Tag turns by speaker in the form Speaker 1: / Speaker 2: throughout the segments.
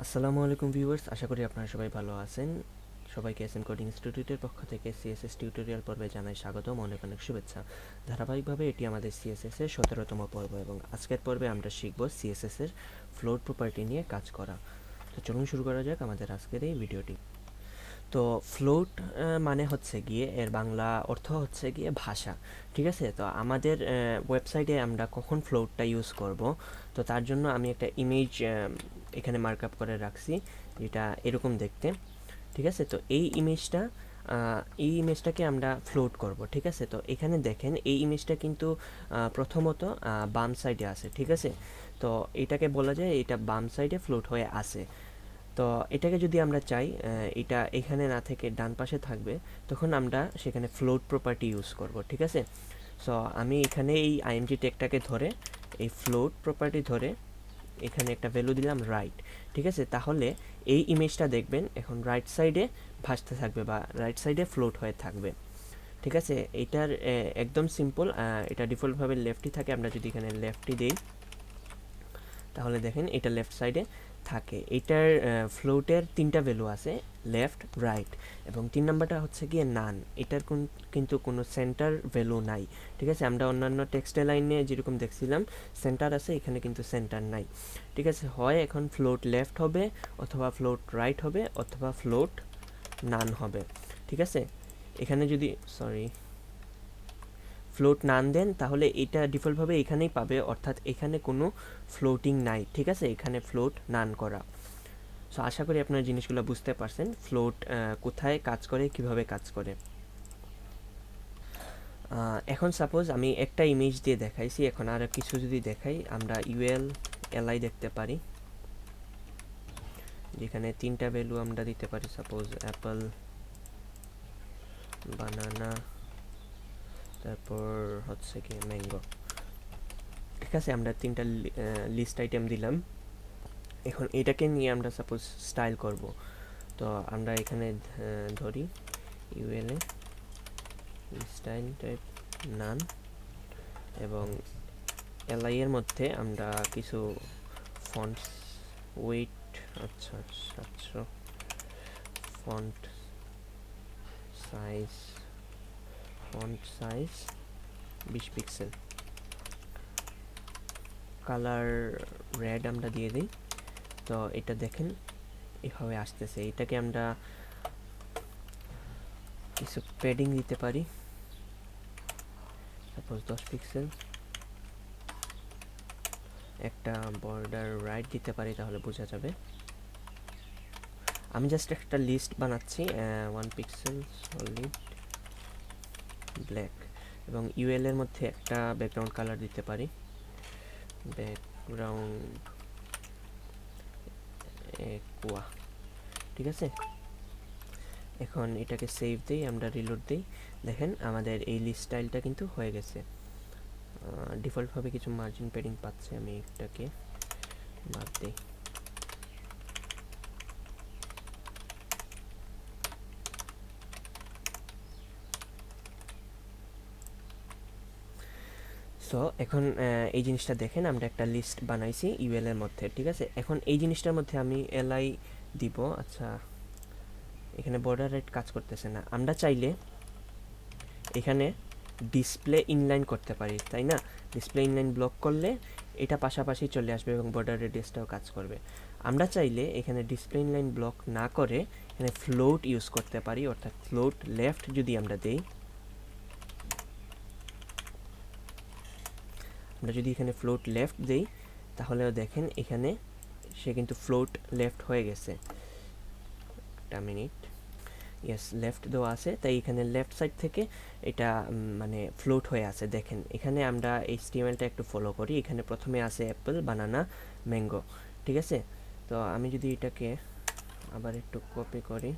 Speaker 1: আসসালামু আলাইকুম ভিউয়ার্স, আশা করি আপনারা সবাই ভালো আছেন। সবাইকে এসএম কোডিং ইনস্টিটিউটের পক্ষ থেকে সিএসএস টিউটোরিয়াল পর্বে জানাই স্বাগতম, অনেক অনেক শুভেচ্ছা। ধারাবাহিকভাবে এটি আমাদের সিএসএস এর 17তম পর্ব এবং আজকের পর্বে আমরা শিখব সিএসএস এর ফ্লোট প্রপার্টি নিয়ে কাজ করা। তো চলুন শুরু করা যাক আমাদের আজকের এই ভিডিওটি। তো ফ্লোট মানে হচ্ছে গিয়ে এর বাংলা অর্থ হচ্ছে গিয়ে ভাষা, ঠিক আছে। তো আমাদের ওয়েবসাইটে আমরা কখন ফ্লোটটা ইউজ করব, তো তার জন্য আমি একটা ইমেজ এখানে মার্কআপ করে রাখছি, যেটা এরকম দেখতে, ঠিক আছে। তো এই ইমেজটাকে আমরা ফ্লোট করব, ঠিক আছে। তো এখানে দেখেন এই ইমেজটা কিন্তু প্রথমত বাম সাইডে আছে, ঠিক আছে। তো এটাকে বলা যায় এটা বাম সাইডে ফ্লোট হয়ে আছে। তো এটাকে যদি আমরা চাই এটা এখানে না থেকে ডান পাশে থাকবে, তখন আমরা সেখানে ফ্লোট প্রপার্টি ইউজ করব, ঠিক আছে। সো আমি এখানে এই আইএমজি ট্যাগটাকে ধরে এই ফ্লোট প্রপার্টি ধরে এখানে একটা ভ্যালু দিলাম রাইট, ঠিক আছে। তাহলে এই ইমেজটা দেখবেন এখন রাইট সাইডে ভাসতে থাকবে বা রাইট সাইডে ফ্লোট হয়ে থাকবে, ঠিক আছে। এটার একদম সিম্পল, এটা ডিফল্টভাবে লেফটই থাকে। আমরা যদি এখানে লেফটই দিই তাহলে দেখেন এটা লেফট সাইডে থাকে। এটার ফ্লোটের তিনটা ভ্যালু আছে, লেফট, রাইট এবং 3 নাম্বারটা হচ্ছে গিয়ে নান। এটার কিন্তু কোনো সেন্টার ভ্যালু নাই, ঠিক আছে। আমরা অন্যান্য টেক্সটাইল লাইনে যেরকম দেখছিলাম সেন্টার আছে, এখানে কিন্তু সেন্টার নাই, ঠিক আছে। হয় এখন ফ্লোট লেফট হবে, অথবা ফ্লোট রাইট হবে, অথবা ফ্লোট নান হবে, ঠিক আছে। এখানে যদি ফ্লোট নান দেন তাহলে এটা ডিফল্টভাবে এখানেই পাবে, অর্থাৎ এখানে কোনো ফ্লোটিং নাই, ঠিক আছে। এখানে ফ্লোট নান করা। সো আশা করি আপনারা জিনিসগুলো বুঝতে পারছেন, ফ্লোট কোথায় কাজ করে, কিভাবে কাজ করে। এখন সাপোজ আমি একটা ইমেজ দিয়ে দেখাইছি, এখন আর কিছু যদি দেখাই, আমরা ইউএল এলআই দেখতে পারি, যেখানে তিনটা ভ্যালু আমরা দিতে পারি, সাপোজ অ্যাপল, বানানা, তারপর হচ্ছে কি ম্যাঙ্গো, ঠিক আছে। আমরা তিনটা লিস্ট আইটেম দিলাম। এখন এটাকে নিয়ে আমরা সাপোজ স্টাইল করব। তো আমরা এখানে ধরি ইউএলএ স্টাইল টাইপ নান এবং এলআই এর মধ্যে আমরা কিছু ফন্টস ওয়েট, আচ্ছা 700, font size 20 pixel, colour red আমরা দিয়ে দিই। তো এটা দেখেন এভাবে আসতেছে। এটাকে আমরা কিছু প্যাডিং দিতে পারি, সাপোজ 10 পিক্সেল, একটা বর্ডার রাইট দিতে পারি, তাহলে বোঝা যাবে। আমি জাস্ট একটা লিস্ট বানাচ্ছি, 1 পিক্সেল সলিড ব্ল্যাক এবং ইউএল এর মধ্যে একটা ব্যাকগ্রাউন্ড কালার দিতে পারি, ব্যাকগ্রাউন্ড একোয়া, ঠিক আছে। এখন এটাকে সেভ দিই, আমরা রিলোড দিই, দেখেন আমাদের এই লিস্ট স্টাইলটা কিন্তু হয়ে গেছে। ডিফল্টভাবে কিছু মার্জিন প্যাডিং পাচ্ছে, আমি এটাকে বাদ দিই। সো এখন এই জিনিসটা দেখেন আমরা একটা লিস্ট বানাইছি ইউএল এর মধ্যে, ঠিক আছে। এখন এই জিনিসটার মধ্যে আমি এলআই দিব। আচ্ছা, এখানে বর্ডার রাইট কাজ করতেছে না। আমরা চাইলে এখানে ডিসপ্লে ইনলাইন করতে পারি, তাই না। ডিসপ্লে ইনলাইন ব্লক করলে এটা পাশাপাশি চলে আসবে এবং বর্ডার রেডিয়াসটাও কাজ করবে। আমরা চাইলে এখানে ডিসপ্লে ইনলাইন ব্লক না করে এখানে ফ্লোট ইউজ করতে পারি, অর্থাৎ ফ্লোট লেফট যদি আমরা দেই, আমরা যদি এখানে ফ্লোট লেফট দেই তাহলেও দেখেন এখানে সে কিন্তু ফ্লোট লেফট হয়ে গেছে। একটা মিনিট, ইয়েস, লেফট দেওয়া আছে, তাই এখানে লেফট সাইড থেকে এটা মানে ফ্লোট হয়ে আছে। দেখেন এখানে আমরা এইচটিএমএলটা একটু ফলো করি, এখানে প্রথমে আছে অ্যাপল, বানানা, ম্যাঙ্গো, ঠিক আছে। তো আমি যদি এটাকে আবার একটু কপি করি,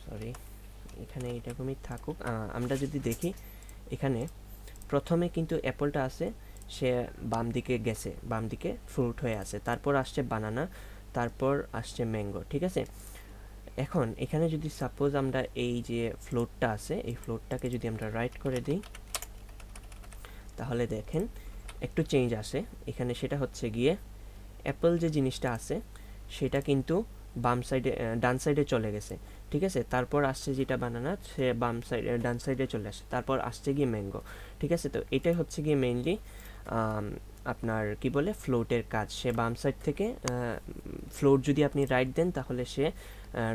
Speaker 1: সরি, এখানে এরকমই থাকুক। আমরা যদি দেখি এখানে প্রথমে কিন্তু অ্যাপলটা আছে, সে বাম দিকে গেছে, বাম দিকে ফ্রুট হয়ে আছে, তারপর আসছে বানানা, তারপর আসছে ম্যাঙ্গো, ঠিক আছে। এখন এখানে যদি সাপোজ আমরা এই যে ফ্লোটটা আছে, এই ফ্লোটটাকে যদি আমরা রাইট করে দিই তাহলে দেখেন একটু চেঞ্জ আসে এখানে, সেটা হচ্ছে গিয়ে অ্যাপল যে জিনিসটা আছে সেটা কিন্তু বাম সাইডে ডান সাইডে চলে গেছে, ঠিক আছে। তারপর আসছে যেটা বানানা, সে বাম সাইডে ডান সাইডে চলে আসে, তারপর আসছে গিয়ে ম্যাঙ্গো, ঠিক আছে। তো এটাই হচ্ছে গিয়ে মেইনলি আপনার কি বলে ফ্লোটের কাজ। সে বাম সাইড থেকে ফ্লোট যদি আপনি রাইট দেন তাহলে সে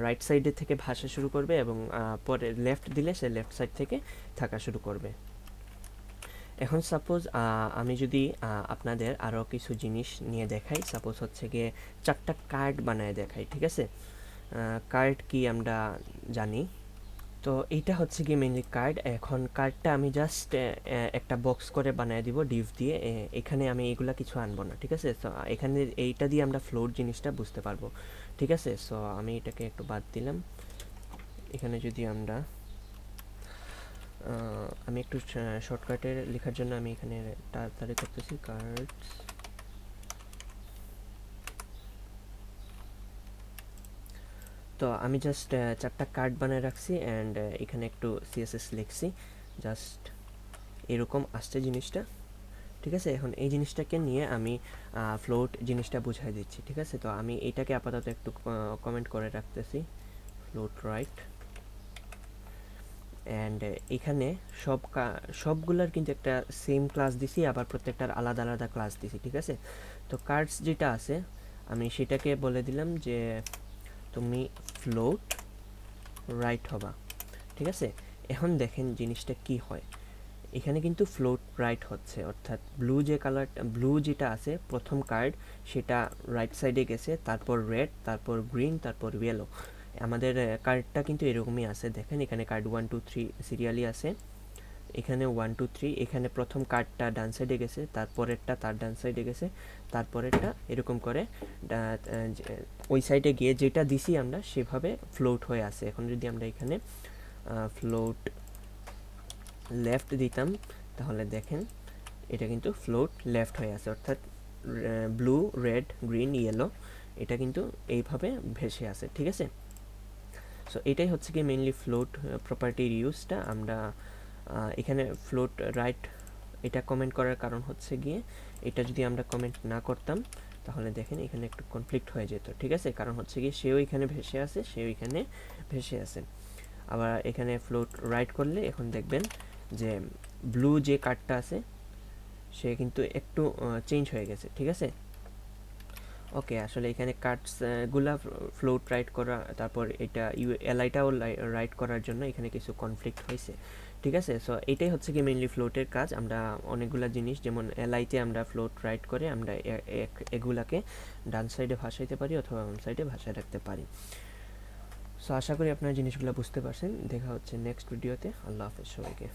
Speaker 1: রাইট সাইডে থেকে ভাসা শুরু করবে, এবং পরে লেফট দিলে সে লেফট সাইড থেকে থাকা শুরু করবে। এখন সাপোজ আমি যদি আপনাদের আরও কিছু জিনিস নিয়ে দেখাই, সাপোজ হচ্ছে গিয়ে 4টা কার্ড বানায় দেখাই, ঠিক আছে। কার্ড কি আমরা জানি, তো এইটা হচ্ছে গিয়ে মেইনলি কার্ড। এখন কার্ডটা আমি জাস্ট একটা বক্স করে বানিয়ে দিব ডিভ দিয়ে, এখানে আমি এগুলা কিছু আনবো না, ঠিক আছে। সো এখানে এইটা দিয়ে আমরা ফ্লোট জিনিসটা বুঝতে পারবো, ঠিক আছে। সো আমি এটাকে একটু বাদ দিলাম। এখানে যদি আমরা আমি একটু শর্টকাটে লেখার জন্য আমি এখানে তাড়াতাড়ি করতেছি কার্ডস। তো আমি জাস্ট 4টা কার্ড বানিয়ে রাখছি, অ্যান্ড এখানে একটু সিএসএস লিখছি, জাস্ট এরকম আসছে জিনিসটা, ঠিক আছে। এখন এই জিনিসটাকে নিয়ে আমি ফ্লোট জিনিসটা বুঝাই দিচ্ছি, ঠিক আছে। তো আমি এটাকে আপাতত একটু কমেন্ট করে রাখতেছি, ফ্লোট রাইট। অ্যান্ড এখানে সবগুলার কিন্তু একটা সেম ক্লাস দিছি, আবার প্রত্যেকটার আলাদা আলাদা ক্লাস দিছি, ঠিক আছে। তো কার্ডস যেটা আছে আমি সেটাকে বলে দিলাম যে তুমি ফ্লোট রাইট হবা, ঠিক আছে। এখন দেখেন জিনিসটা কি হয়, এখানে কিন্তু ফ্লোট রাইট হচ্ছে, অর্থাৎ ব্লু যেটা আছে প্রথম কার্ড সেটা রাইট সাইডে গেছে, তারপর রেড, তারপর গ্রিন, তারপর ইয়েলো। আমাদের কার্ডটা কিন্তু এরকমই আছে, দেখেন এখানে কার্ড 1 2 3 সিরিয়ালি আছে, এখানে 1 2 3, এখানে প্রথম কার্ডটা ডান সাইডে গেছে, তারপরেরটা তার ডান সাইডে গেছে, তারপরেরটা এরকম করে ওই সাইডে গিয়ে যেটা দিছি আমরা সেভাবে ফ্লোট হয়ে আছে। এখন যদি আমরা এখানে ফ্লোট লেফট দিতাম তাহলে দেখেন এটা কিন্তু ফ্লোট লেফট হয়ে আছে, অর্থাৎ ব্লু, রেড, গ্রিন, ইয়েলো এটা কিন্তু এইভাবে ভেসে আছে, ঠিক আছে। সো এটাই হচ্ছে কি মেইনলি ফ্লোট প্রপার্টির ইউজটা। আমরা এখানে ফ্লোট রাইট এটা কমেন্ট করার কারণ হচ্ছে গিয়ে এটা যদি আমরা কমেন্ট না করতাম তাহলে দেখেন এখানে একটু কনফ্লিক্ট হয়ে যেত, ঠিক আছে। কারণ হচ্ছে গিয়ে সেও এখানে ভেসে আছে, সেও এখানে ভেসে আছে। আবার এখানে ফ্লোট রাইট করলে এখন দেখবেন যে ব্লু যে কার্ডটা আছে সে কিন্তু একটু চেঞ্জ হয়ে গেছে, ঠিক আছে। ওকে, আসলে এখানে কার্ডসগুলা ফ্লোট রাইট করা, তারপর এটা এলআইটাও রাইট করার জন্য এখানে কিছু কনফ্লিক্ট হয়েছে, ঠিক আছে। সো এটাই হচ্ছে কি মেইনলি ফ্লোটের কাজ। আমরা অনেকগুলা জিনিস যেমন এলআইতে আমরা ফ্লোট রাইট করে আমরা এগুলাকে ডান সাইডে ভাসাইতে পারি অথবা বাম সাইডে ভাসায় রাখতে পারি। সো আশা করি আপনারা জিনিসগুলো বুঝতে পারছেন। দেখা হচ্ছে নেক্সট ভিডিওতে। আল্লাহ হাফেজ সবাইকে।